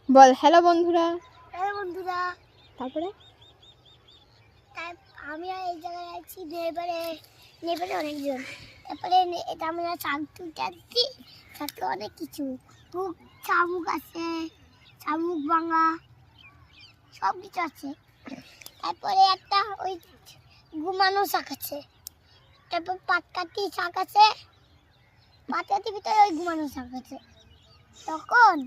বল hello বন্ধুরা। Hello বন্ধুরা। তারপরে আমি এই জায়গায় আছি নেপালে অনেকজন। তারপরে এটা আমরা শামুক যাচ্ছি, সাথে অনেক কিছু শামুক আছে, শামুক ভাঙা সব কিছু আছে। তারপরে একটা ওই ঘুমানো শাক আছে, তারপর পাটকাঠি শাক আছে, পাটকাঠির ভিতরে ওই ঘুমানো শাক আছে। তখন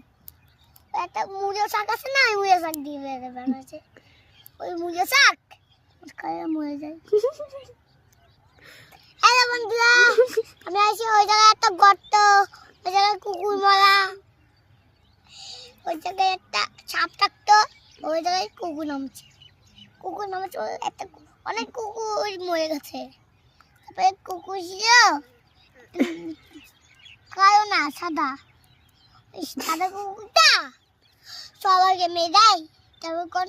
একটা মুড়ো শাক আছে না, ওই মুড়ো শাক দিয়ে বানাচ্ছে। ওই মুড়ো শাক খাইয়ে মরে যায়। হ্যালো বন্ধুরা, আমি আছি ওই জায়গায় একটা গর্ত, ওই জায়গায় কুকুর মারা, ওই জায়গায় একটা সাপ থাকতো, ওই জায়গায় কুকুর নামছে। একটা অনেক কুকুর মরে গেছে। তারপরে কুকুর ছিল কালো না, সাদা। ওই সাদা কুকুরটা সবাইকে মেরে দেয়। তারপর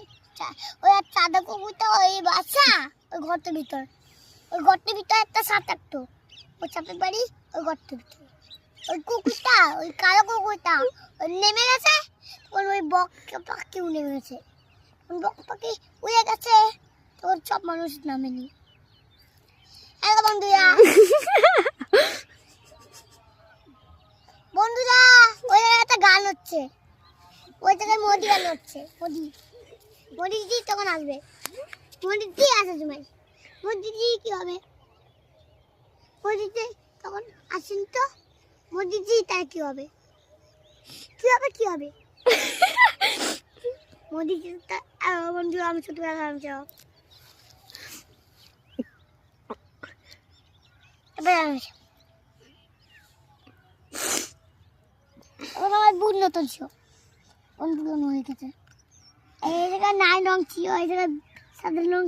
ওই সাদা কুকুরটা ওই বাসা ওই গর্তের ভিতর, ওই গর্তের ভিতরে একটা সাপ থাকতো। ওই সাপের বাড়ি ওই গর্তের ভিতরে। ওই কুকুরটা, ওই কালো কুকুরটা ওই নেমে গেছে, তখন ওই বক পাখিও নেমে গেছে। বক পাখি উড়ে গেছে, তখন সব মানুষ নামেনি। হ্যালো বন্ধুরা, বন্ধুরা ওই জায়গায় একটা গান হচ্ছে, ওই জায়গায় মোদি গান হচ্ছে। মোদিজি তখন আসবে। মোদিজি আসে সময় মোদিজি কি হবে? মোদিজি তখন আসেন তো, মোদিজি তার কি হবে? কি হবে মোদিজি? বন্ধু আমি ছোটবেলা আমার বুট নতুন ছিল, বন্ধু হয়ে গেছে। এই জায়গায় নাই রং ছিল, এই জায়গায় সাদা রং